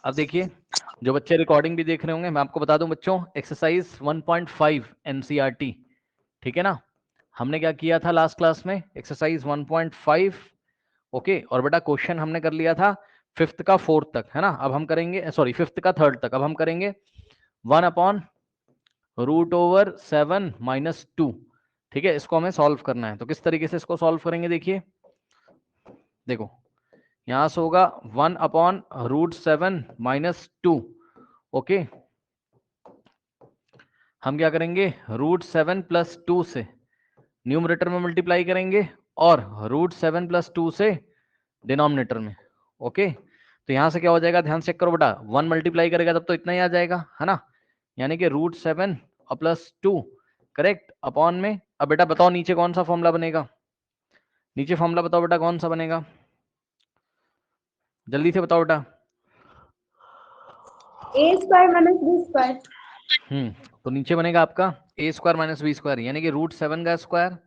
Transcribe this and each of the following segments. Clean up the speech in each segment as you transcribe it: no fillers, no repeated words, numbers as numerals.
अब देखिए, जो बच्चे रिकॉर्डिंग भी देख रहे होंगे, मैं आपको बता दूं बच्चों, एक्सरसाइज 1.5 एनसीईआरटी, ठीक है ना। हमने क्या किया था लास्ट क्लास में, एक्सरसाइज 1.5, ओके। और बेटा क्वेश्चन हमने कर लिया था फिफ्थ का फोर्थ तक, है ना। अब हम करेंगे, सॉरी फिफ्थ का थर्ड तक, अब हम करेंगे 1/√7 - 2, ठीक है। इसको हमें सॉल्व करना है, तो किस तरीके से इसको सॉल्व करेंगे, देखिए देखो, यहां से होगा 1/√7 - 2, ओके। हम क्या करेंगे, √7 + 2 से न्यूमरेटर में मल्टीप्लाई करेंगे और √7 + 2 से डिनोमिनेटर में, ओके। तो यहां से क्या हो जाएगा, ध्यान से चेक करो बेटा, 1 मल्टीप्लाई करेगा तब तो इतना ही आ जाएगा, है ना। यानी कि √7 + 2, करेक्ट, अपॉन में। अब बेटा बताओ नीचे कौन सा फॉर्मूला बनेगा, नीचे फॉर्मूला बताओ बेटा कौन सा बनेगा, जल्दी से बताओ बेटा। a² - b²। तो नीचे बनेगा आपका a² - b², यानी कि √7 का स्क्वायर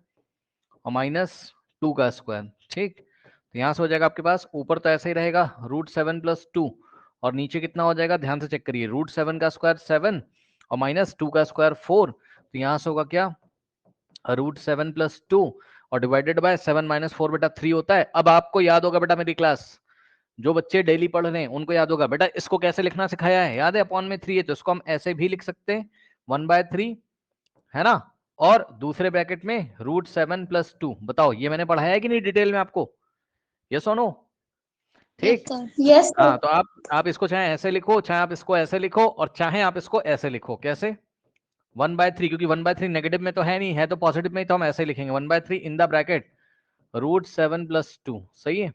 और -2 का स्क्वायर, ठीक। तो यहां से हो जाएगा आपके पास, ऊपर तो ऐसे ही रहेगा √7 + 2, और नीचे कितना हो जाएगा, ध्यान से चेक करिए, √7 का स्क्वायर 7 और -2 का स्क्वायर 4। तो यहां से होगा क्या, √7 + 2 और डिवाइडेड बाय 7 - 4 बेटा 3 होता है। अब आपको याद होगा बेटा, मेरी क्लास जो बच्चे डेली पढ़ रहे हैं उनको याद होगा बेटा, इसको कैसे लिखना सिखाया है, याद है, अपॉन में 3 है तो इसको हम ऐसे भी लिख सकते हैं 1/3, है ना। और दूसरे ब्रैकेट में √7 + 2। बताओ ये मैंने पढ़ाया है कि नहीं डिटेल में आपको, यस और नो, ठीक। Yes sir. हाँ, तो आप इसको चाहे ऐसे लिखो, चाहे आप इसको ऐसे लिखो, और चाहे आप इसको ऐसे लिखो, कैसे, 1/3, क्योंकि 1/3 नेगेटिव में तो है नहीं, है तो पॉजिटिव में ही, तो हम ऐसे लिखेंगे 1/3 इन द ब्रैकेट √7 + 2, सही है।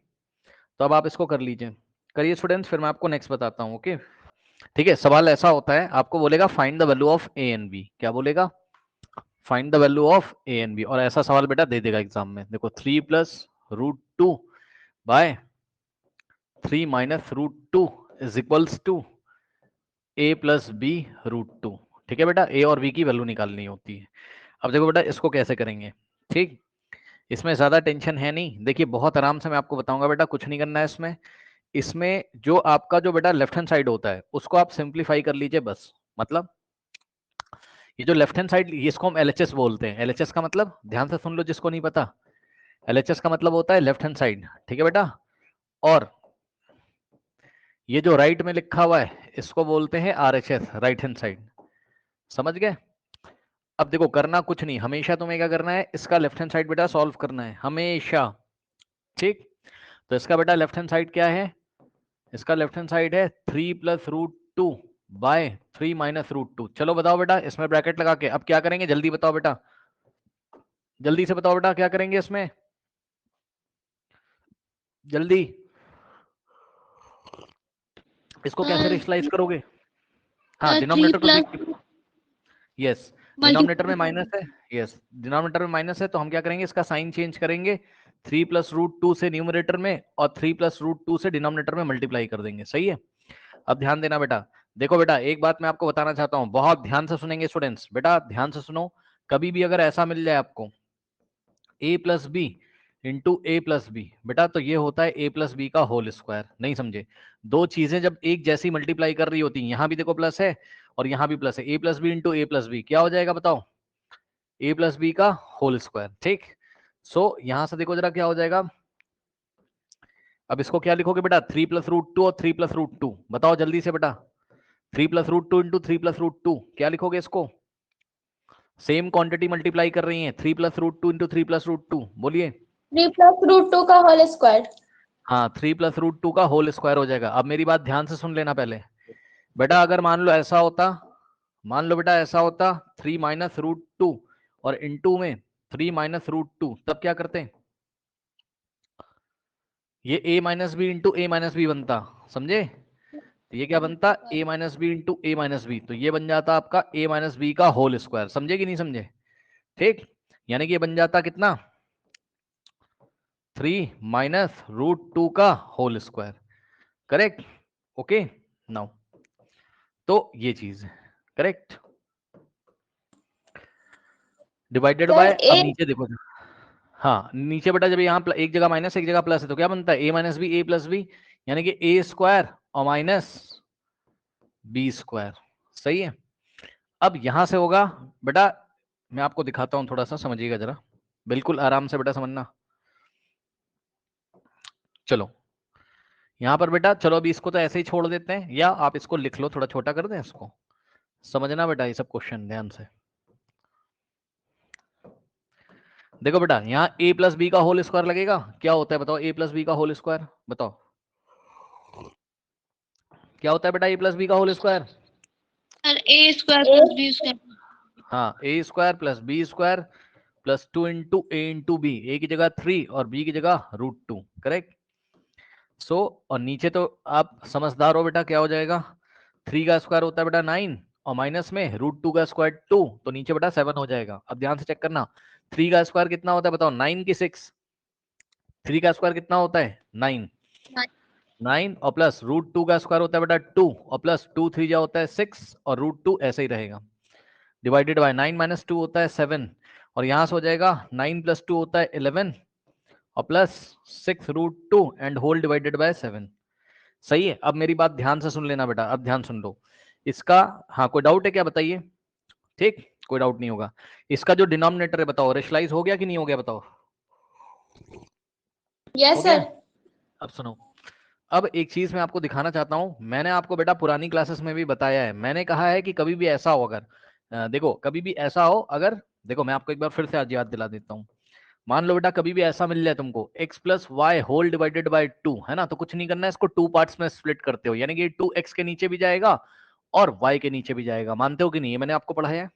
तो अब आप इसको कर लीजिए, करिए स्टूडेंट्स, फिर मैं आपको नेक्स्ट बताता हूँ, ओके। ठीक है, सवाल ऐसा होता है, आपको बोलेगा find the value of A and B, क्या बोलेगा, find the value of A and B, और ऐसा सवाल बेटा दे देगा एग्जाम में। देखो 3 + √2 बाय 3 - √2 इज इक्वल्स टू a + b √2, ठीक है बेटा, a और b की वैल्यू निकालनी होती है। अब देखो बेटा इसको कैसे करेंगे, ठीक। इसमें ज्यादा टेंशन है नहीं, देखिए बहुत आराम से मैं आपको बताऊंगा बेटा, कुछ नहीं करना है इसमें। इसमें जो आपका जो बेटा लेफ्ट हैंड साइड होता है उसको आप सिंप्लीफाई कर लीजिए बस। मतलब ये जो लेफ्ट हैंड साइड, इसको हम एलएचएस बोलते हैं। एलएचएस का मतलब, ध्यान से सुन लो जिसको नहीं पता, एलएचएस का मतलब होता है लेफ्ट हैंड साइड, ठीक है बेटा। और ये जो राइट में लिखा हुआ है इसको बोलते हैं आरएचएस, राइट हैंड साइड, समझ गए। अब देखो करना कुछ नहीं, हमेशा तुम्हें क्या करना है, इसका लेफ्ट हैंड साइड बेटा सॉल्व करना है हमेशा, ठीक। तो इसका बेटा लेफ्ट हैंड साइड क्या है, इसका लेफ्ट हैंड साइड है 3 + √2 बाय 3 - √2। चलो बताओ बेटा इसमें ब्रैकेट लगा के अब क्या करेंगे, जल्दी बताओ बेटा, जल्दी से बताओ बेटा क्या करेंगे इसमें, जल्दी, इसको कैसे रेशनलाइज करोगे। हाँ, 3 डिनोमिनेटर को प्लस यस, डिनोमिनेटर में माइनस है, यस डिनोमिनेटर में माइनस है, तो हम क्या करेंगे, इसका साइन चेंज करेंगे, 3 + √2 से न्यूमरेटर में और 3 + √2 से डिनोमिनेटर में मल्टीप्लाई कर देंगे, सही है। अब ध्यान देना बेटा, देखो बेटा एक बात मैं आपको बताना चाहता हूँ, बहुत ध्यान से सुनेंगे स्टूडेंट्स, बेटा ध्यान से सुनो। कभी भी अगर ऐसा मिल जाए आपको a + b × a + b, बेटा तो ये होता है a + b का होल स्क्वायर, नहीं समझे। दो चीजें जब एक जैसी मल्टीप्लाई कर रही होती हैं, यहां भी देखो प्लस है और यहां भी प्लस है, a + b × a + b क्या हो जाएगा बताओ, a + b का होल स्क्वायर, ठीक। सो यहां से देखो जरा क्या हो जाएगा, अब इसको क्या लिखोगे बेटा, 3 + √2 और 3 + √2, बताओ जल्दी से बेटा, 3 + √2 × 3 + √2 क्या लिखोगे इसको, सेम क्वांटिटी मल्टीप्लाई कर रही हैं, 3 + √2 × 3 + √2, बोलिए। 3 + √2 का होल स्क्वायर। हाँ, 3 + √2 का होल स्क्वायर हो जाएगा। अब मेरी बात ध्यान से सुन लेना पहले बेटा, अगर मान लो ऐसा होता, मान लो बेटा ऐसा होता 3 - √2 और इनटू में 3 - √2, तब क्या करते, ये a - b × a - b बनता, समझे। तो ये क्या बनता, a - b × a - b, तो ये बन जाता आपका a - b का होल स्क्वायर, समझे कि नहीं समझे, ठीक। यानी कि ये बन जाता कितना, 3 - √2 का whole square, correct, okay. Now तो ये चीज है करेक्ट, डिवाइडेड सर बाय, अब ए नीचे देखो, हाँ नीचे बेटा जब यहाँ एक जगह माइनस एक जगह प्लस है तो क्या बनता है a - b a + b, यानी कि a² और माइनस बी स्क्वायर। सही है। अब यहां से होगा बेटा, मैं आपको दिखाता हूं, थोड़ा सा समझिएगा जरा, बिल्कुल आराम से बेटा समझना। चलो यहां पर बेटा, चलो अभी इसको तो ऐसे ही छोड़ देते हैं, या आप इसको लिख लो, थोड़ा छोटा कर दें इसको। समझना बेटा ये सब क्वेश्चन ध्यान से। देखो बेटा, यहाँ a प्लस बी का होल स्क्वायर लगेगा, क्या होता है बताओ, a प्लस बी का होल स्क्वायर बताओ क्या होता है बेटा, a प्लस बी का whole square. Sir A square plus B square. हाँ, a square plus B square plus 2 into A into B, A की जगह 3 और बी की जगह √2, करेक्ट। सो और नीचे तो आप समझदार हो बेटा, क्या हो जाएगा, 3 का स्क्वायर होता है बेटा 9, और माइनस में √2 का स्क्वायर 2, तो नीचे बेटा 7 हो जाएगा। अब ध्यान से चेक करना, 3 का स्क्वायर कितना होता है बताओ, 9 की 6, 3 का स्क्वायर कितना होता है 9, 9 और प्लस √2 का स्क्वायर होता है बेटा 2, और प्लस 2 3 जा होता है 6, और √2 ऐसे ही रहेगा, डिवाइडेड बाय 9 माइनस 2 होता है 7, और यहां से हो जाएगा 9 प्लस 2 होता है 11, और plus 6 √2 and whole divided by 7। सही है। अब मेरी बात ध्यान से सुन लेना बेटा, अब ध्यान सुन लो इसका। हाँ, कोई डाउट है क्या बताइए। ठीक, कोई डाउट नहीं होगा। इसका जो डिनोमिनेटर है बताओ, रेशलाइज हो गया कि नहीं हो गया बताओ। यस हो गया। सर। अब सुनो, अब एक चीज मैं आपको दिखाना चाहता हूं, मैंने आपको बेटा पुरानी क्लासेस में भी बताया है, मैंने कहा है कि कभी भी ऐसा हो, अगर देखो कभी भी ऐसा हो, अगर देखो मैं आपको एक बार फिर से आज याद दिला देता हूँ। मान लो बेटा कभी भी ऐसा मिल जाए तुमको x plus Y whole divided by 2, है ना, तो कुछ नहीं करना है, इसको 2 पार्ट्स में स्प्लिट करते हो, यानी कि 2x के नीचे भी जाएगा और y के नीचे भी जाएगा। मानते हो कि नहीं, ये मैंने आपको पढ़ाया है।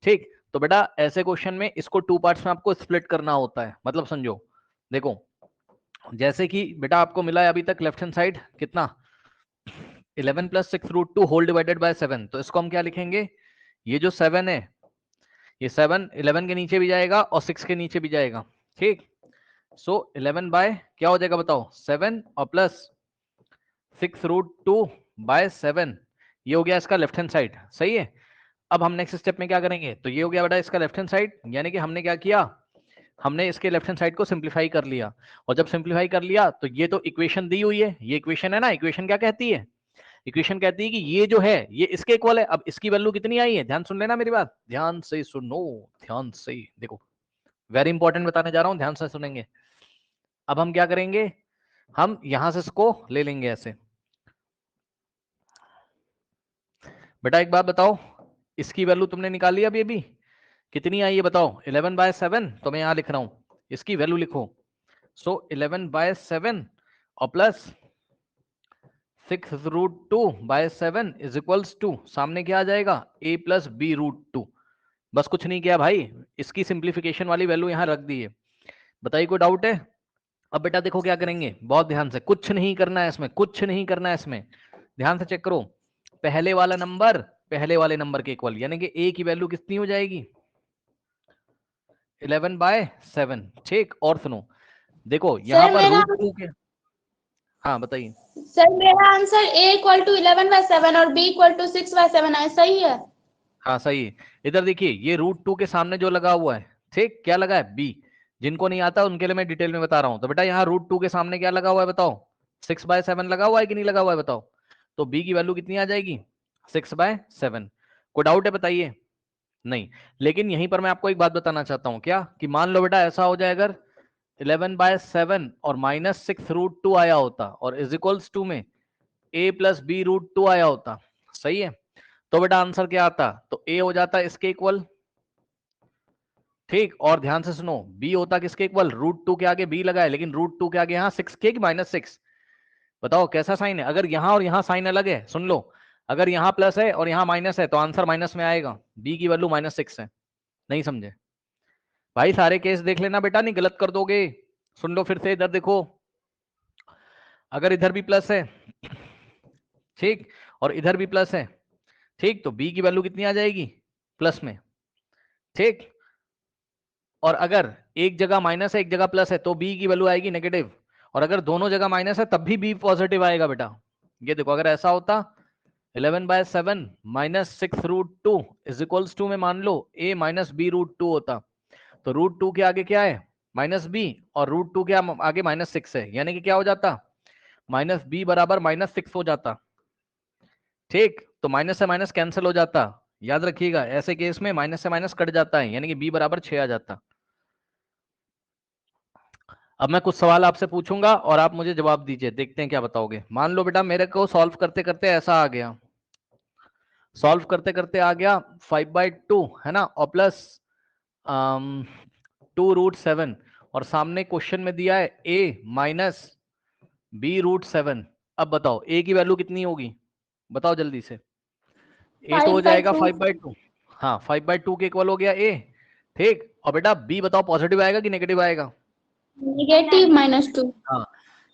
ठीक, तो बेटा ऐसे क्वेश्चन में इसको 2 पार्ट्स में आपको स्प्लिट करना होता है। मतलब समझो, देखो जैसे कि बेटा आपको मिला है अभी तक लेफ्ट हैंड साइड कितना, 11 प्लस 6 √2 होल डिवाइडेड बाय 7, तो इसको हम क्या लिखेंगे, ये जो 7 है, ये 7 11 के नीचे भी जाएगा और 6 के नीचे भी जाएगा। ठीक, सो 11 बाय क्या हो जाएगा बताओ, 7 और प्लस 6 √2 बाय 7, ये हो गया इसका लेफ्ट हैंड साइड। सही है। अब हम नेक्स्ट स्टेप में क्या करेंगे, तो ये हो गया बेटा इसका लेफ्ट हैंड साइड, यानी कि हमने क्या किया, हमने इसके लेफ्ट हैंड साइड को सिंप्लीफाई कर लिया, और जब सिंप्लीफाई कर लिया तो ये तो इक्वेशन दी हुई है, ये इक्वेशन है ना, इक्वेशन क्या कहती है, इक्वेशन कहती है कि ये जो है ये इसके इक्वल है। अब इसकी वैल्यू कितनी आई है, ध्यान सुन लेना मेरी बात, ध्यान से सुनो, ध्यान से देखो, वेरी इंपॉर्टेंट बताने जा रहा हूं, ध्यान से सुनेंगे। अब हम क्या करेंगे, हम यहां से इसको ले लेंगे ऐसे। बेटा एक बात बताओ, इसकी वैल्यू तुमने निकाली अभी कितनी आई है बताओ, 11/7, तो मैं यहां लिख रहा हूं, इसकी वैल्यू लिखो। सो 11/7 और प्लस 6 √2/7 इज इक्वल्स टू, सामने क्या आ जाएगा, a प्लस बी √2। बस कुछ नहीं किया भाई, इसकी सिंप्लीफिकेशन वाली वैल्यू यहां रख दी है। बताइए कोई डाउट है। अब बेटा देखो क्या करेंगे, बहुत ध्यान से, कुछ नहीं करना है इसमें, कुछ नहीं करना है इसमें, ध्यान से चेक करो। पहले वाला नंबर पहले वाले नंबर के इक्वल, यानी कि a की वैल्यू कितनी हो जाएगी, 11/7। ठीक, और सुनो देखो यहां सर पर मेरा √2 के, हाँ बताइए। सर मेरा आंसर a इक्वल टू 11/7 और b इक्वल टू 6/7 है, सही है। हाँ सही है। इधर देखिए ये √2 के सामने जो लगा हुआ है, ठीक, क्या लगा है, b। जिनको नहीं आता उनके लिए मैं डिटेल में बता रहा हूं। तो बेटा यहाँ √2 के सामने क्या लगा हुआ है बताओ, 6/7 लगा हुआ है कि नहीं लगा हुआ है बताओ। तो b की वैल्यू कितनी आ जाएगी, 6/7। कोई डाउट है बताइए। नहीं, लेकिन यहीं पर मैं आपको एक बात बताना चाहता हूं, क्या कि मान लो बेटा ऐसा हो जाए, अगर 11/7 और -6 √2 आया होता और इज इक्वल्स टू में a प्लस बी √2 आया होता, सही है, तो बेटा आंसर क्या आता, तो a हो जाता इसके इक्वल। ठीक, और ध्यान से सुनो, b होता किसके इक्वल, √2 के आगे b लगा है, लेकिन √2 के आगे यहाँ 6 के -6। बताओ कैसा साइन है, अगर यहाँ और यहाँ साइन अलग है, सुन लो, अगर यहाँ प्लस है और यहाँ माइनस है तो आंसर माइनस में आएगा, b की वैल्यू -6 है। नहीं समझे भाई, सारे केस देख लेना बेटा, नहीं गलत कर दोगे। सुन लो फिर से, इधर देखो, अगर इधर भी प्लस है, ठीक, और इधर भी प्लस है, ठीक, तो b की वैल्यू कितनी आ जाएगी, प्लस में। ठीक, और अगर एक जगह माइनस है एक जगह प्लस है तो b की वैल्यू आएगी नेगेटिव, और अगर दोनों जगह माइनस है तब भी b पॉजिटिव आएगा बेटा। ये देखो, अगर ऐसा होता 11/7 -6 √2 इज इक्वल्स टू में मान लो a माइनस बी √2 होता, तो √2 के आगे क्या है, -b, और √2 के आगे -6 है, यानी कि क्या हो जाता, -b बराबर -6 हो जाता। ठीक, तो माइनस से माइनस कैंसिल हो जाता, याद रखिएगा ऐसे केस में माइनस से माइनस कट जाता है, यानी कि b बराबर 6 आ जाता। अब मैं कुछ सवाल आपसे पूछूंगा और आप मुझे जवाब दीजिए, देखते हैं क्या बताओगे। मान लो बेटा मेरे को सॉल्व करते करते ऐसा आ गया, सॉल्व करते करते आ गया 5/2 है ना, और प्लस 2√7, और सामने क्वेश्चन में दिया है a माइनस b√7। अब बताओ a की वैल्यू कितनी होगी, बताओ जल्दी से। a तो हो जाएगा 5/2 5/2, हाँ 5/2 के इक्वल हो गया a। ठीक, और बेटा b बताओ पॉजिटिव आएगा कि नेगेटिव आएगा? नेगेटिव -2। हाँ,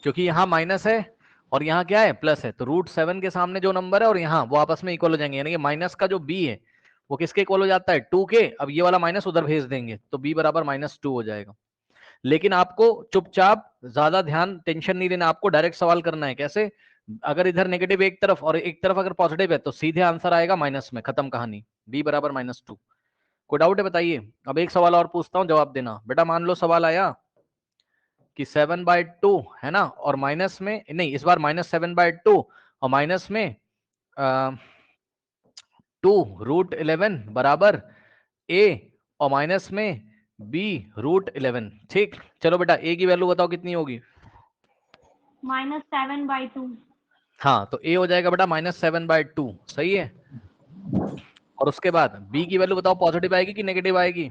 क्योंकि यहाँ माइनस है और यहाँ क्या है प्लस है, तो √7 के सामने जो नंबर है और यहाँ वो आपस में इक्वल हो जाएंगे, यानी कि माइनस का जो b है वो किसके इक्वल हो जाता है 2 के। अब ये वाला माइनस उधर भेज देंगे तो b बराबर -2 हो जाएगा। लेकिन आपको चुपचाप ज्यादा ध्यान टेंशन नहीं देना, आपको डायरेक्ट सवाल करना है। कैसे? अगर इधर नेगेटिव एक तरफ और एक तरफ अगर पॉजिटिव है तो सीधे आंसर आएगा माइनस में, खत्म कहानी, b बराबर -2। कोई डाउट है बताइए? अब एक सवाल और पूछता हूँ, जवाब देना। बेटा मान लो सवाल आया कि 7/2 है ना, और माइनस में नहीं, इस बार -7/2 और माइनस में 2√11 बराबर a और माइनस में b√11। ठीक, चलो बेटा a की वैल्यू बताओ कितनी होगी? -7/2। हाँ, तो a हो जाएगा बेटा -7/2, सही है। और उसके बाद b की वैल्यू बताओ, पॉजिटिव आएगी कि नेगेटिव आएगी?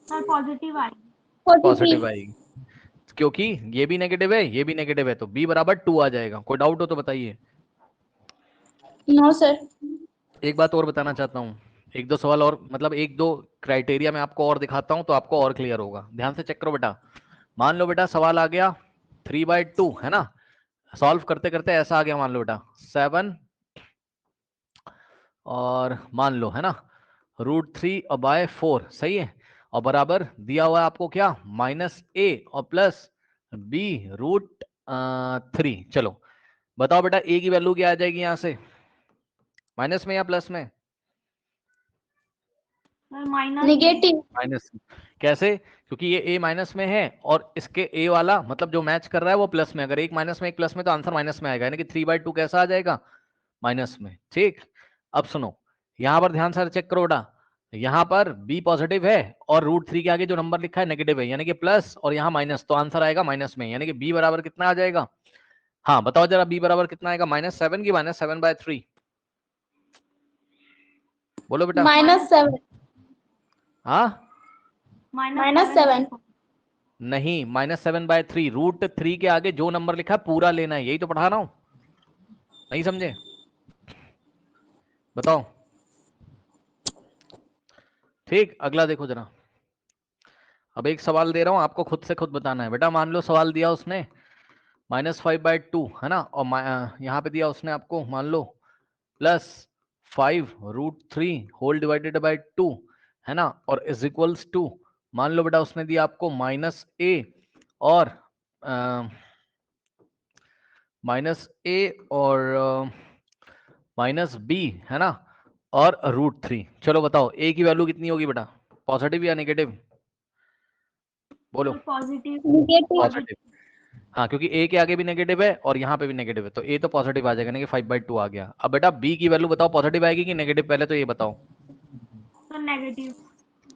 सर पॉजिटिव आएगी। पॉजिटिव आएगी, क्योंकि ये भी नेगेटिव है ये भी नेगेटिव है, तो b बराबर 2 आ जाएगा। कोई डाउट हो तो बताइए। No sir. एक बात और बताना चाहता हूँ, एक दो सवाल और, मतलब एक दो क्राइटेरिया मैं आपको और दिखाता हूँ तो आपको और क्लियर होगा। ध्यान से चेक करो बेटा। मान लो बेटा सवाल आ गया 3/2 है ना, सॉल्व करते करते ऐसा आ गया, मान लो बेटा 7 और मान लो है ना √3/4, सही है, और बराबर दिया हुआ है आपको क्या, -a और प्लस b√3। चलो बताओ बेटा a की वैल्यू क्या आ जाएगी यहाँ से, माइनस में या प्लस में? Sir minus negative. माइनस। कैसे? क्योंकि ये a माइनस में है और इसके a वाला मतलब जो मैच कर रहा है वो प्लस में, अगर एक माइनस में एक प्लस में तो आंसर माइनस में आएगा, यानी कि 3/2 कैसा आ जाएगा, माइनस में। ठीक, अब सुनो, यहां पर ध्यान से चेक करो बेटा, यहाँ पर b पॉजिटिव है और √3 के आगे जो नंबर लिखा है नेगेटिव है, यानी कि प्लस, और यहाँ माइनस, तो आंसर आएगा माइनस में, यानी कि b बराबर कितना आ जाएगा? हाँ बताओ जरा, b बराबर कितना आएगा, -7 की -7/3? बोलो बेटा। -7। हाँ -7। नहीं, -7/3, √3 के आगे जो नंबर लिखा है पूरा लेना है, यही तो पढ़ा रहा हूं, नहीं समझे? बताओ। ठीक, अगला देखो जरा। अब एक सवाल दे रहा हूं, आपको खुद से खुद बताना है। बेटा मान लो सवाल दिया उसने -5/2 है ना, और यहाँ पे दिया उसने आपको मान लो +5√3 होल डिवाइडेड बाय 2 है ना, और इज इक्वल्स टू, मान लो बेटा उसने दिया आपको -a और -a और -b है ना, और √3। चलो बताओ a की वैल्यू कितनी होगी बेटा, पॉजिटिव या नेगेटिव? बोलो। पॉजिटिव। नेगेटिव। पॉजिटिव। हाँ, क्योंकि a के आगे भी नेगेटिव है और यहाँ पे भी नेगेटिव है, तो a तो पॉजिटिव आ जाएगा, यानी कि 5/2 आ गया। अब बेटा b की वैल्यू बताओ, पॉजिटिव आएगी कि नेगेटिव, पहले तो ये बताओ। Sir negative.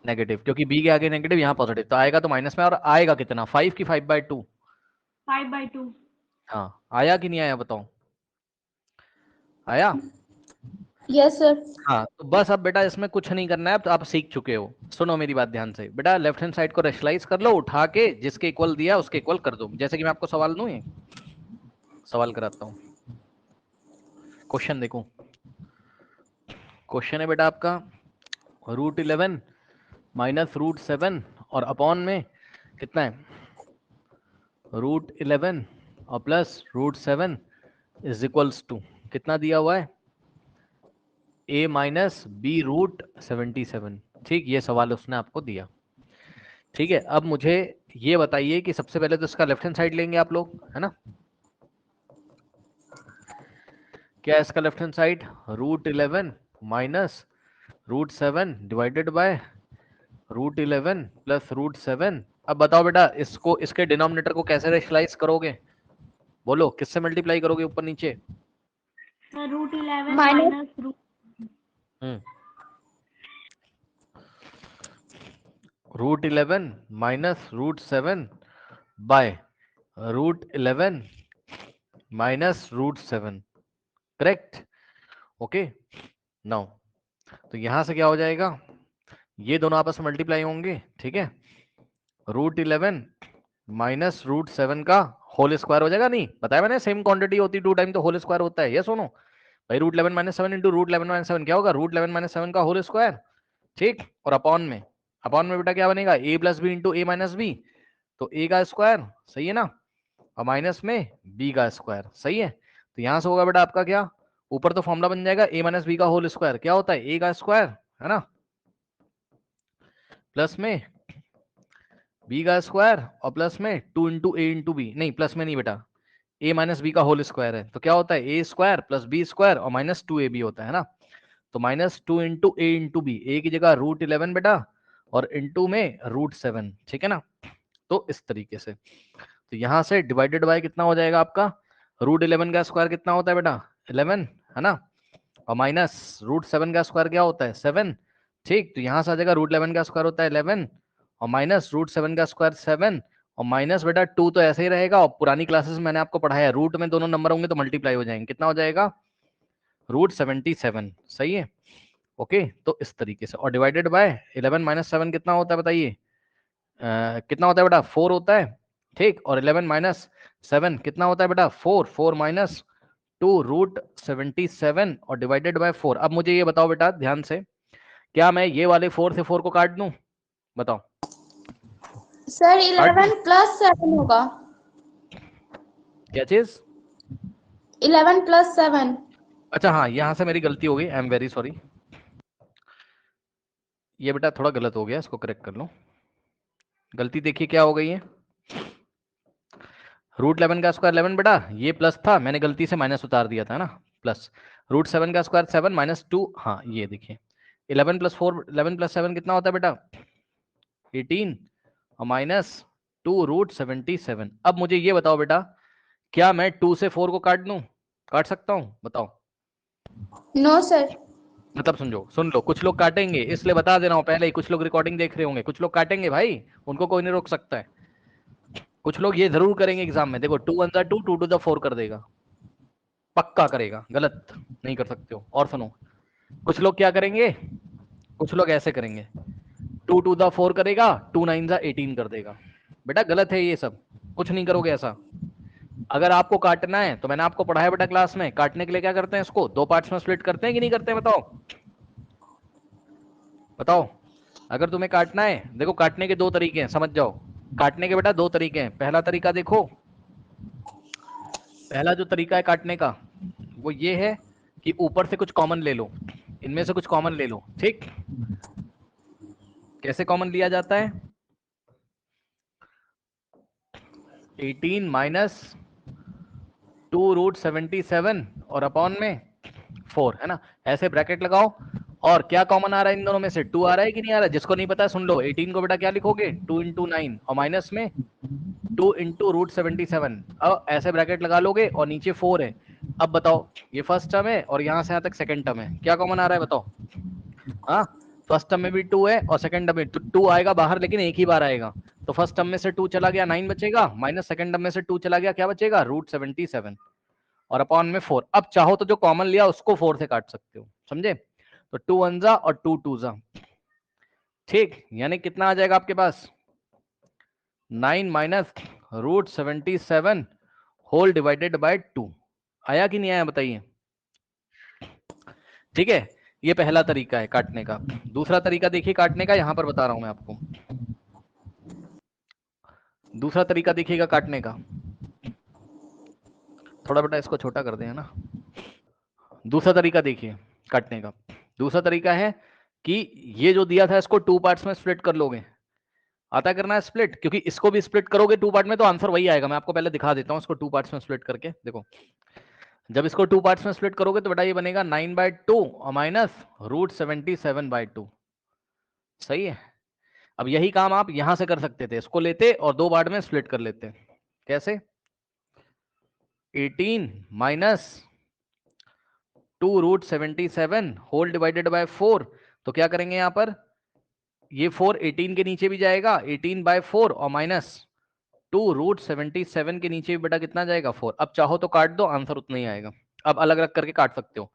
नेगेटिव, क्योंकि b के आगे नेगेटिव यहाँ पॉजिटिव, तो आएगा तो माइनस में, और आएगा कितना, 5 की 5/2? 5/2। हाँ, आया कि नहीं आया बताओ, आया? Yes sir. हाँ, तो बस अब बेटा इसमें कुछ नहीं करना है, अब तो आप सीख चुके हो। सुनो मेरी बात ध्यान से बेटा, लेफ्ट हैंड साइड को रेशनलाइज कर लो, उठा के जिसके इक्वल दिया उसके इक्वल कर दो। जैसे कि मैं आपको सवाल दूं, ये सवाल कराता हूँ, क्वेश्चन देखो। क्वेश्चन है बेटा आपका √11 माइनस √7 और अपॉन में कितना है, √11 और प्लस √7 इज इक्वल्स टू, कितना दिया हुआ है, a माइनस b√77। ठीक, ये सवाल उसने आपको दिया। ठीक है, अब मुझे ये बताइए कि सबसे पहले तो इसका लेफ्ट हैंड साइड लेंगे आप लोग, है ना। क्या है इसका left hand side, √11 minus √7 divided by √11 plus √7। अब बताओ बेटा इसको, इसके डिनोमिनेटर को कैसे रेशनलाइज करोगे, बोलो किससे मल्टीप्लाई करोगे ऊपर नीचे? Sir root 11 Minus- minus root root 11 minus root 7 by root 11 minus root 7, correct? Okay, now तो यहां से क्या हो जाएगा, ये दोनों आपस में मल्टीप्लाई होंगे, ठीक है? रूट 11 माइनस रूट 7 का होल स्क्वायर हो जाएगा, नहीं बताया मैंने, सेम क्वांटिटी होती है 2 टाइम तो होल स्क्वायर होता है, ये सुनो भाई, root 11 minus 7 into root 11 minus 7 क्या होगा, रूट 11 माइनस 7 का होल स्क्वायर, ठीक? और अपॉन में बेटा क्या बनेगा, a plus B into A minus B, तो a का स्क्वायर, सही है ना, और माइनस में b का स्क्वायर, सही है? तो यहां से होगा बेटा आपका क्या, ऊपर तो फॉर्मूला बन जाएगा a माइनस बी का होल स्क्वायर क्या होता है, a का स्क्वायर है ना, प्लस में b का स्क्वायर और प्लस में 2 इंटू ए इंटू बी, नहीं प्लस में नहीं बेटा, a माइनस बी का होल स्क्वायर है तो क्या होता है a square plus B square और माइनस 2ab होता है ना, तो minus 2 into A into B, A की जगह रूट 11 बेटा और इंटू में रूट 7, ठीक है ना? तो इस तरीके से, तो यहां से डिवाइडेड बाय कितना हो जाएगा आपका, रूट 11 का स्क्वायर कितना होता है बेटा 11 है ना, और माइनस रूट 7 का स्क्वायर क्या होता है 7, ठीक? तो यहां से आ जाएगा रूट 11 का स्क्वायर होता है 11 और माइनस रूट 7 का स्क्वायर 7 और माइनस बेटा 2 तो ऐसे ही रहेगा, और पुरानी क्लासेस में मैंने आपको पढ़ाया रूट में दोनों नंबर होंगे तो मल्टीप्लाई हो जाएंगे, कितना हो जाएगा रूट 77, सही है? ओके, तो इस तरीके से, और डिवाइडेड बाय 11 माइनस 7 कितना होता है बताइए, कितना होता है बेटा 4 होता है, ठीक? और 11 माइनस 7 कितना होता है बेटा 4, 4 माइनस 2 रूट 77 और डिवाइडेड बाय 4। अब मुझे ये बताओ बेटा ध्यान से, क्या मैं ये वाले 4 से 4 को काट दूं, बताओ? सर 11 प्लस 7 होगा, क्या चीज? 11 प्लस 7। अच्छा हाँ, यहां से मेरी गलती हो गई, आई एम वेरी सॉरी, ये बेटा थोड़ा गलत हो गया, इसको करेक्ट कर लो। गलती देखिए क्या हो गई है, रूट 11 का स्क्वायर 11 बेटा, ये प्लस था, मैंने गलती से माइनस उतार दिया था ना, प्लस रूट 7 का स्क्वायर 7 माइनस 2, हाँ ये देखिए 11 प्लस 4, 11 प्लस 7 कितना होता है बेटा 18 और माइनस 2 रूट 77। अब मुझे ये बताओ बेटा, क्या मैं 2 से 4 को काट दूं, काट सकता हूं, बताओ? No sir. मतलब समझो, सुन लो, कुछ लोग काटेंगे, इसलिए बता दे रहा हूं पहले ही, कुछ लोग रिकॉर्डिंग देख रहे होंगे, कुछ लोग काटेंगे भाई, उनको कोई नहीं रोक सकता है। कुछ लोग ये जरूर करेंगे एग्जाम में, देखो 2 1 2, 2 2 4 कर देगा, पक्का करेगा, गलत नहीं कर सकते हो। और सुनो, कुछ लोग क्या करेंगे, कुछ लोग ऐसे करेंगे, 2 2 4 करेगा, 2 9 18 कर देगा, बेटा गलत है ये सब, कुछ नहीं करोगे ऐसा। अगर आपको काटना है तो मैंने आपको पढ़ाया बेटा क्लास में, काटने के लिए क्या करते हैं, इसको 2 पार्ट्स में स्प्लिट करते हैं कि नहीं करते हैं, बताओ बताओ? अगर तुम्हें काटना है, देखो काटने के 2 तरीके हैं, समझ जाओ, काटने के बेटा 2 तरीके हैं। पहला तरीका देखो, पहला जो तरीका है काटने का वो ये है कि ऊपर से कुछ कॉमन ले लो, इनमें से कुछ कॉमन ले लो, ठीक? कैसे कॉमन लिया जाता है, 18 माइनस 2 रूट 77 और अपॉन में 4 है ना, ऐसे ब्रैकेट लगाओ, और क्या कॉमन आ रहा है इन दोनों में से, 2 आ रहा है कि नहीं आ रहा है? जिसको नहीं पता है सुन लो, 18 को बेटा क्या लिखोगे 2 इंटू 9 और माइनस में 2 इंटू रूट 77, अब ऐसे ब्रैकेट लगा लोगे और नीचे 4 है। अब बताओ, ये फर्स्ट टर्म है और यहाँ से यहाँ तक सेकंड टर्म है, क्या कॉमन आ रहा है बताओ? हाँ, फर्स्ट टर्म में भी 2 है और सेकंड टर्म में 2 आएगा बाहर, लेकिन एक ही बार आएगा, तो फर्स्ट टर्म में से 2 चला गया 9 बचेगा, माइनस सेकंड टर्म में से 2 चला गया क्या बचेगा रूट 77 और अपॉन में 4। अब चाहो तो जो कॉमन लिया उसको 4 से काट सकते हो, समझे? तो 2 1 जा और 2 2 जा, ठीक? यानी कितना आ जाएगा आपके पास 9 minus root 77 whole divided by 2। आया कि नहीं आया बताइए? ठीक है, ये पहला तरीका है काटने का। दूसरा तरीका देखिए काटने का, यहां पर बता रहा हूं मैं आपको, दूसरा तरीका देखिएगा काटने का, थोड़ा बेटा इसको छोटा कर दें, है ना? दूसरा तरीका देखिए काटने का, दूसरा तरीका है कि ये जो दिया था इसको 2 पार्ट्स में स्प्लिट कर लोगे, आता करना है स्प्लिट, क्योंकि इसको भी स्प्लिट करोगे 2 पार्ट में तो आंसर वही आएगा। मैं आपको पहले दिखा देता हूं इसको 2 पार्ट्स में स्प्लिट करके, देखो जब इसको 2 पार्ट्स में स्प्लिट करोगे तो बेटा ये बनेगा 9/2 और माइनस रूट 77/2, सही है? अब यही काम आप यहां से कर सकते थे, इसको लेते और 2 पार्ट में स्प्लिट कर लेते। कैसे? 18 माइनस 2√77 होल डिवाइडेड बाय 4, तो क्या करेंगे यहाँ पर, ये 4 18 के नीचे भी जाएगा, 18/4 और माइनस 2√77 के नीचे भी बेटा कितना जाएगा 4। अब चाहो तो काट दो, आंसर उतना ही आएगा। अब अलग अलग करके काट सकते हो,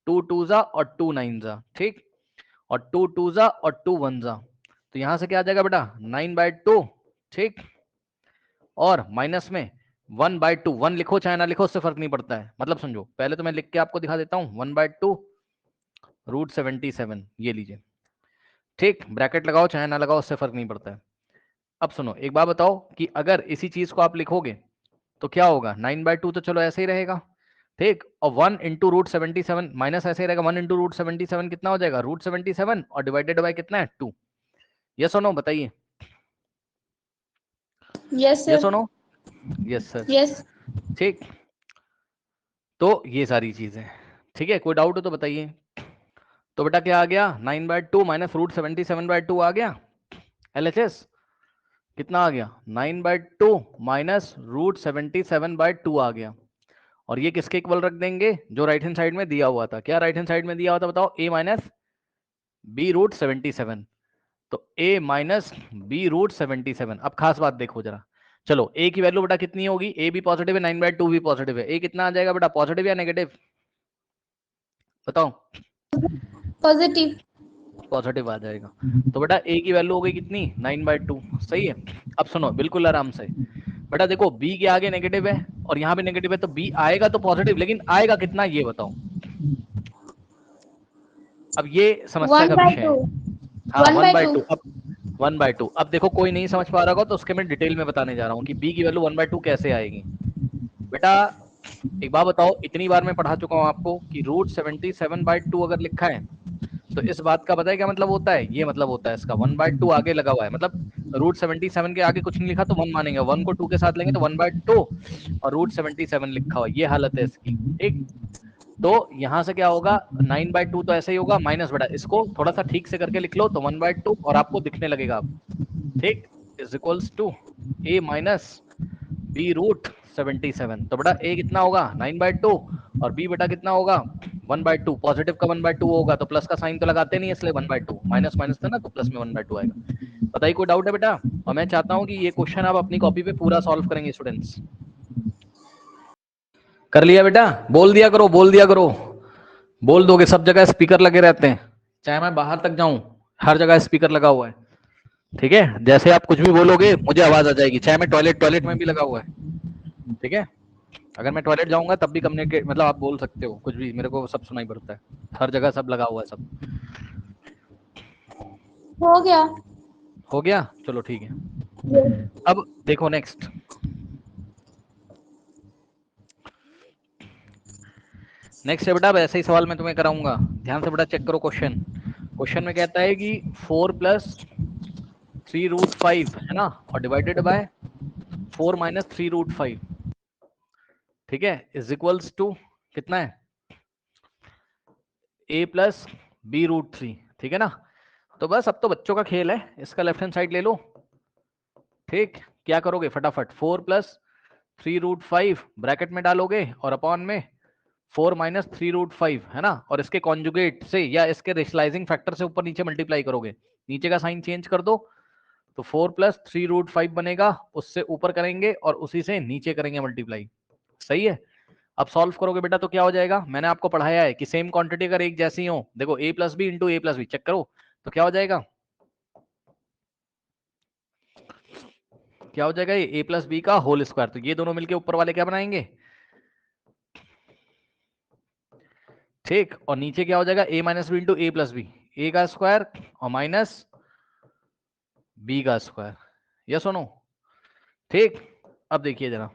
2 2 जा और 2 9 जा, ठीक, और 2 2 जा और 2 1 जा, तो यहां से क्या आ जाएगा बेटा 9/2, ठीक, और माइनस में 1/2, 1 लिखो चाहे ना लिखो उससे फर्क नहीं पड़ता है, मतलब समझो, पहले तो मैं लिख के आपको दिखा देता हूँ, 1/2√77 ये लीजिए, ठीक, ब्रैकेट लगाओ चाहे ना लगाओ उससे फर्क नहीं पड़ता है। अब सुनो एक बात बताओ कि अगर इसी चीज को आप लिखोगे तो क्या होगा, 9/2 तो चलो ऐसे ही रहेगा, ठीक, और 1 इंटू √77 माइनस ऐसे ही रहेगा, 1 इंटू √77 कितना हो जाएगा √77 और डिवाइडेड बाय कितना है 2। यस और नो बताइए, यस यस सर। और नो, यस सर, यस। ठीक, तो ये सारी चीजें, ठीक है, कोई डाउट हो तो बताइए। तो बेटा क्या आ गया 9/2 माइनस √77/2 आ गया, LHS कितना आ गया 9/2 माइनस √77/2 आ गया, और ये किसके इक्वल रख देंगे, जो राइट हैंड साइड में दिया हुआ था, क्या राइट हैंड साइड में दिया हुआ था बताओ, a माइनस b√77, तो a माइनस b√77। अब खास बात देखो जरा, चलो a की वैल्यू बेटा कितनी होगी, a भी पॉजिटिव है 9/2 भी पॉजिटिव है, a कितना आ जाएगा बेटा पॉजिटिव या नेगेटिव, बताओ, पॉजिटिव। पॉजिटिव आ जाएगा, तो बेटा a की वैल्यू हो गई कितनी 9/2, सही है। अब सुनो बिल्कुल आराम से, बेटा देखो b के आगे नेगेटिव है और यहाँ भी नेगेटिव है, तो b आएगा तो पॉजिटिव, लेकिन आएगा कितना ये बताओ, अब ये समस्या का विषय है। 1/2। हाँ 1/2, 1/2। अब 1/2, अब देखो कोई नहीं समझ पा रहा होगा तो उसके मैं डिटेल में बताने जा रहा हूँ कि b की वैल्यू 1/2 कैसे आएगी। बेटा एक बात बताओ, इतनी बार मैं पढ़ा चुका हूँ आपको कि √77/2 अगर लिखा है तो इस बात का पता है क्या मतलब होता है, ये मतलब होता है इसका 1/2 आगे लगा हुआ है, मतलब √77 के आगे कुछ नहीं लिखा तो 1 मानेंगे, 1 को 2 के साथ लेंगे तो 1/2 और √77 लिखा हुआ, ये हालत है इसकी, ठीक। तो यहां से क्या होगा 9/2 तो ऐसे ही होगा, माइनस बेटा इसको थोड़ा सा ठीक से करके लिख लो तो 1/2 और आपको दिखने लगेगा, ठीक, is equals to a minus b√77, तो बेटा a कितना होगा 9/2 और b बेटा कितना होगा 1/2, पॉजिटिव का 1/2 होगा तो प्लस का साइन तो लगाते नहीं, इसलिए 1/2, माइनस माइनस था ना तो प्लस में 1/2 आएगा। बताइए कोई डाउट है बेटा, और मैं चाहता हूं कि ये क्वेश्चन आप अपनी कॉपी पे पूरा सॉल्व करेंगे स्टूडेंट्स। कर लिया बेटा, बोल दिया करो, बोल दिया करो, बोल दोगे, सब जगह स्पीकर लगे रहते हैं, चाहे मैं बाहर तक जाऊं हर जगह स्पीकर लगा हुआ है, ठीक है, जैसे आप कुछ भी बोलोगे मुझे आवाज आ जाएगी, चाहे मैं टॉयलेट में भी लगा हुआ है, ठीक है, अगर मैं टॉयलेट जाऊंगा तब भी कम्युनिकेट, मतलब आप बोल सकते हो कुछ भी, मेरे को सब सुनाई पड़ता है, हर जगह सब लगा हुआ है सब। हो गया। हो गया, चलो ठीक है। अब देखो नेक्स्ट, नेक्स्ट है बेटा, अब ऐसे ही सवाल मैं तुम्हें कराऊंगा, ध्यान से बेटा चेक करो क्वेश्चन। क्वेश्चन में कहता है कि 4 + 3√5 है ना, और डिवाइडेड बाय 4 - 3√5, ठीक है, इज इक्वल्स टू कितना है a + b√3, ठीक है ना। तो बस अब तो बच्चों का खेल है, इसका लेफ्ट हैंड साइड ले लो, ठीक, क्या करोगे फटाफट 4 + 3√5 ब्रैकेट में डालोगे और अपॉन में 4 - 3√5 है ना, और इसके कॉन्जुगेट से या इसके रेशनलाइजिंग फैक्टर से ऊपर नीचे मल्टीप्लाई करोगे, नीचे का साइन चेंज कर दो तो 4 + 3√5 बनेगा, उससे ऊपर करेंगे और उसी से नीचे करेंगे मल्टीप्लाई, सही है। अब सॉल्व करोगे बेटा तो क्या हो जाएगा, मैंने आपको पढ़ाया है कि सेम क्वांटिटी अगर एक जैसी हो, देखो a + b × a + b, check करो तो क्या हो जाएगा, क्या हो जाएगा, ये a + b का होल स्क्वायर, तो ये दोनों मिलके ऊपर वाले क्या बनाएंगे, ठीक, और नीचे क्या हो जाएगा a - b × a + b, a का स्क्वायर और माइनस b का स्क्वायर, यस और नो, ठीक। अब देखिए जरा,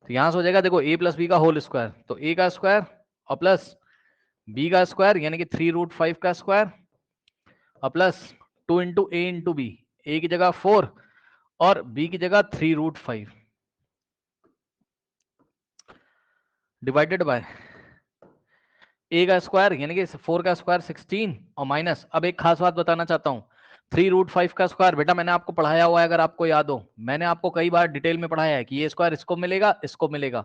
तो यहां से हो जाएगा देखो a + b का होल स्क्वायर, तो a का स्क्वायर और प्लस b का स्क्वायर यानी कि 3√5 का स्क्वायर और प्लस 2 × a × b, a की जगह 4 और b की जगह 3√5 डिवाइडेड बाय a का स्क्वायर यानी कि 4 का स्क्वायर 16 और माइनस, अब एक खास बात बताना चाहता हूँ, 3√5 का स्क्वायर बेटा मैंने आपको पढ़ाया हुआ है, अगर आपको याद हो मैंने आपको कई बार डिटेल में पढ़ाया है कि ये स्क्वायर इसको मिलेगा इसको मिलेगा,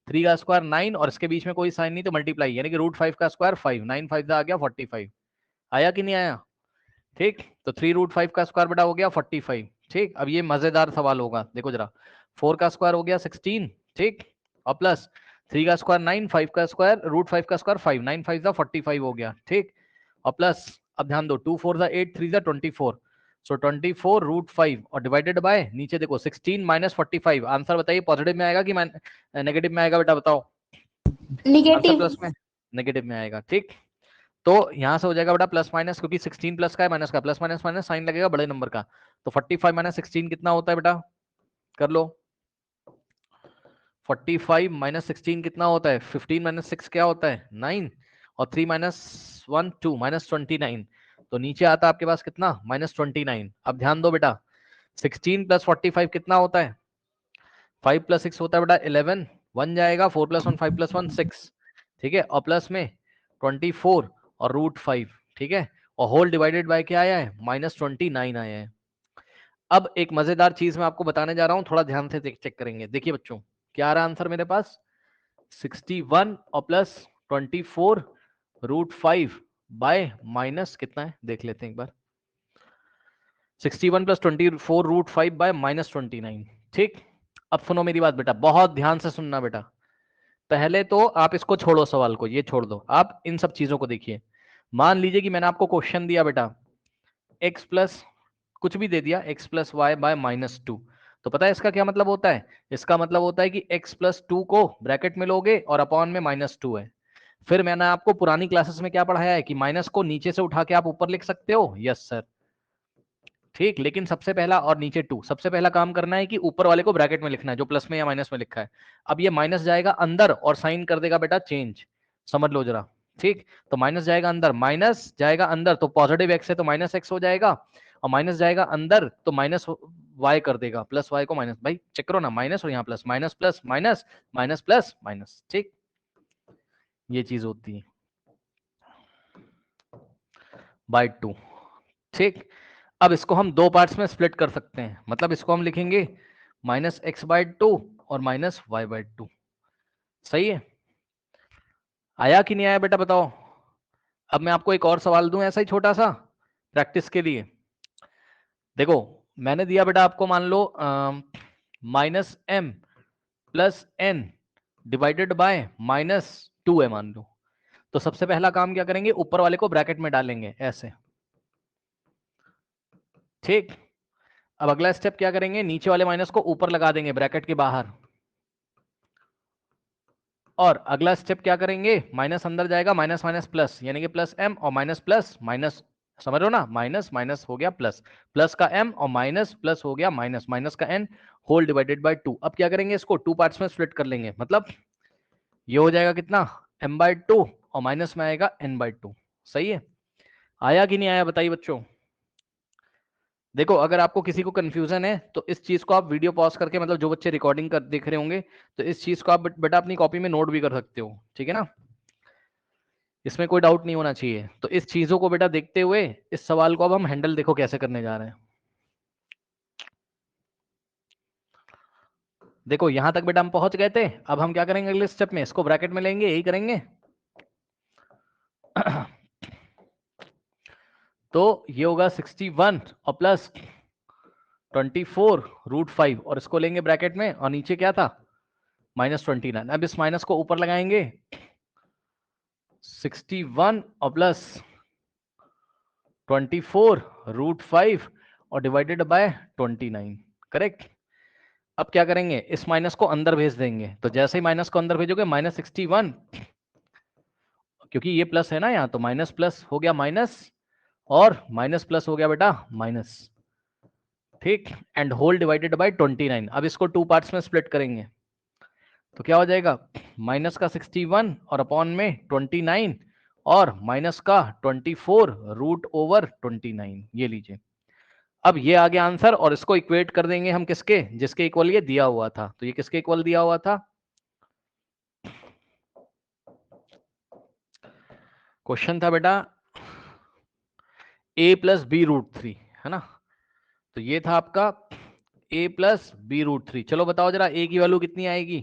3 का स्क्वायर 9 और इसके बीच में कोई साइन नहीं तो मल्टीप्लाई, यानी कि रूट 5 का स्क्वायर 5, 9 5 आ गया 45। आया कि नहीं आया? ठीक, तो 3 रूट 5 का स्क्वायर बेटा हो गया 45। ठीक, अब ये मजेदार सवाल होगा, देखो जरा। 4 का स्क्वायर हो गया 16, ठीक, और प्लस 3 का स्क्वायर 9, 5 का स्क्वायर रूट 5 का स्क्वायर 5, 9 5 जा 45 हो गया, ठीक, और प्लस अब ध्यान दो 2 4 जा 8, 3 जा 24, सो 24 रूट 5 और डिवाइडेड बाय नीचे देखो 16 माइनस 45। आंसर बताइए पॉजिटिव में आएगा कि नेगेटिव में आएगा बेटा, बताओ। Answer negative. प्लस में, नेगेटिव में आएगा, ठीक। तो यहां से हो जाएगा बेटा प्लस माइनस, क्योंकि 16 प्लस का है माइनस का, प्लस माइनस माइनस साइन लगेगा बड़े नंबर का। तो 45 माइनस 16 कितना होता है बेटा, कर लो। 45 माइनस 16 कितना होता है, 15 माइनस 6 क्या होता है 9, और 3 माइनस 1 2 माइनस 29। तो नीचे आता है आपके पास कितना, माइनस 29। अब ध्यान दो बेटा 16 प्लस 45 कितना होता है, 5 प्लस 6 होता है बेटा 11, 1 जाएगा, 4 प्लस 1 5 प्लस 1 6, ठीक है, और प्लस में 24 और रूट 5, ठीक है, और होल डिवाइडेड बाय क्या आया है, माइनस 29 आया है। अब एक मजेदार चीज मैं आपको बताने जा रहा हूं, थोड़ा ध्यान से चेक करेंगे। देखिए बच्चों क्या आ रहा है आंसर मेरे पास, 61 और प्लस 24 रूट 5 बाय माइनस कितना है देख लेते हैं एक बार, 61 प्लस 24 रूट 5 बाय माइनस 29, ठीक। अब सुनो मेरी बात बेटा, बहुत ध्यान से सुनना बेटा। पहले तो आप इसको छोड़ो, सवाल को ये छोड़ दो, आप इन सब चीजों को देखिए। मान लीजिए कि मैंने आपको क्वेश्चन दिया बेटा x प्लस कुछ भी दे दिया, x plus Y by minus 2, तो पता है इसका क्या मतलब होता है, इसका मतलब होता है कि x प्लस 2 को ब्रैकेट में लोगे और अपॉन में माइनस 2 है। फिर मैंने आपको पुरानी क्लासेस में क्या पढ़ाया है कि माइनस को नीचे से उठा के आप ऊपर लिख सकते हो, यस सर, ठीक। लेकिन सबसे पहला और नीचे 2, सबसे पहला काम करना है कि ऊपर वाले को ब्रैकेट में लिखना है जो प्लस में या माइनस में लिखा है। अब ये माइनस जाएगा अंदर और साइन कर देगा बेटा चेंज, समझ लो जरा, ठीक। तो माइनस जाएगा अंदर, माइनस जाएगा अंदर तो पॉजिटिव एक्स है तो माइनस एक्स हो जाएगा, और माइनस जाएगा अंदर तो माइनस वाई कर देगा, प्लस वाई को माइनस, भाई चेक करो ना, माइनस और यहाँ plus, minus plus minus, minus plus minus, ठीक, ये चीज होती है बाय 2, ठीक। अब इसको हम दो पार्ट्स में स्प्लिट कर सकते हैं, मतलब इसको हम लिखेंगे माइनस एक्स बाय 2 और माइनस वाई बाय 2, सही है। आया कि नहीं आया बेटा बताओ। अब मैं आपको एक और सवाल दूं ऐसा ही छोटा सा प्रैक्टिस के लिए। देखो मैंने दिया बेटा आपको, मान लो minus M plus N divided by minus 2 है मान लो। तो सबसे पहला काम क्या करेंगे, ऊपर वाले को ब्रैकेट में डालेंगे ऐसे, ठीक। अब अगला स्टेप क्या करेंगे, नीचे वाले माइनस को ऊपर लगा देंगे ब्रैकेट के बाहर, और अगला स्टेप क्या करेंगे, माइनस अंदर जाएगा, माइनस माइनस प्लस, यानी कि प्लस एम और माइनस प्लस माइनस, समझ लो ना, माइनस माइनस हो गया प्लस, प्लस का एम और माइनस प्लस हो गया माइनस, माइनस का एन होल डिवाइडेड बाय 2। अब क्या करेंगे, इसको टू पार्ट्स में स्प्लिट कर लेंगे, मतलब ये हो जाएगा कितना m बाय 2 और माइनस में आएगा n बाय 2, सही है। आया कि नहीं आया बताइए बच्चों। देखो अगर आपको किसी को कंफ्यूजन है तो इस चीज को आप वीडियो पॉज करके, मतलब जो बच्चे रिकॉर्डिंग कर देख रहे होंगे, तो इस चीज को आप बेटा अपनी कॉपी में नोट भी कर सकते हो, ठीक है ना, इसमें कोई डाउट नहीं होना चाहिए। तो इस चीजों को बेटा देखते हुए इस सवाल को अब हम हैंडल देखो कैसे करने जा रहे हैं। देखो यहां तक बेटा हम पहुंच गए थे, अब हम क्या करेंगे अगले स्टेप में, इसको ब्रैकेट में लेंगे, यही करेंगे। तो ये होगा 61 और प्लस 24 रूट 5, और इसको लेंगे ब्रैकेट में, और नीचे क्या था माइनस 29। अब इस माइनस को ऊपर लगाएंगे, 61 और प्लस 24 रूट 5 और डिवाइडेड बाय 29, करेक्ट। अब क्या करेंगे, इस माइनस को अंदर भेज देंगे, तो जैसे ही माइनस को अंदर भेजोगे माइनस 61, क्योंकि ये प्लस है ना यहाँ, तो माइनस प्लस हो गया माइनस, और माइनस प्लस हो गया बेटा माइनस, ठीक, एंड होल डिवाइडेड बाय 29। अब इसको टू पार्ट्स में स्प्लिट करेंगे, तो क्या हो जाएगा, माइनस का 61 और अपॉन में 29, और माइनस का 24 रूट ओवर 29, ये लीजिए। अब ये आ गया आंसर, और इसको इक्वेट कर देंगे हम किसके, जिसके इक्वल ये दिया हुआ था। तो ये किसके इक्वल दिया हुआ था, क्वेश्चन था बेटा a प्लस बी रूट 3, है ना, तो ये था आपका a प्लस बी रूट 3। चलो बताओ जरा a की वैल्यू कितनी आएगी,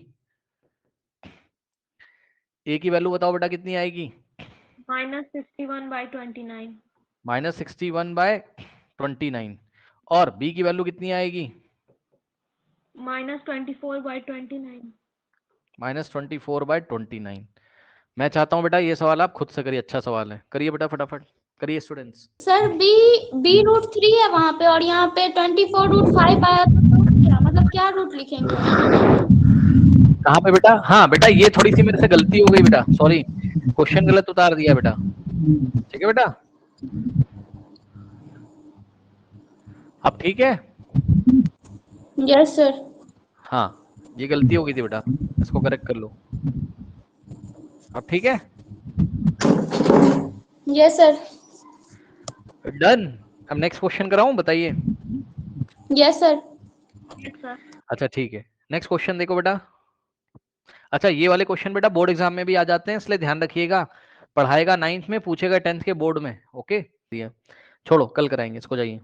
ए की वैल्यू बताओ बेटा कितनी आएगी? -61/29. -61/29। और बी की वैल्यू कितनी आएगी? -24/29. -24/29। मैं चाहता हूं बेटा ये सवाल आप खुद से करिए, अच्छा सवाल है, करिए बेटा फटाफट करिए स्टूडेंट्स। सर बी रूट 3 है वहां पे और यहाँ पे 24 रूट 5 आया तो क्या मतलब क्या रूट लिखेंगे? कहाँ पे बेटा? हाँ बेटा ये थोड़ी सी मेरे से गलती हो गई बेटा, सॉरी, क्वेश्चन गलत उतार दिया बेटा। ठीक है बेटा, अब ठीक है? Yes sir. हाँ ये गलती हो गई थी बेटा, इसको करेक्ट कर लो। अब ठीक है? Yes sir. डन। अब नेक्स्ट क्वेश्चन कराऊं, बताइए। Yes sir. Yes, sir. अच्छा ठीक है, नेक्स्ट क्वेश्चन देखो बेटा। अच्छा ये वाले क्वेश्चन बेटा बोर्ड एग्जाम में भी आ जाते हैं, इसलिए ध्यान रखिएगा, पढ़ाएगा 9th में, पूछेगा 10th के बोर्ड में। ओके, छोड़ो कल कराएंगे इसको, जाइए।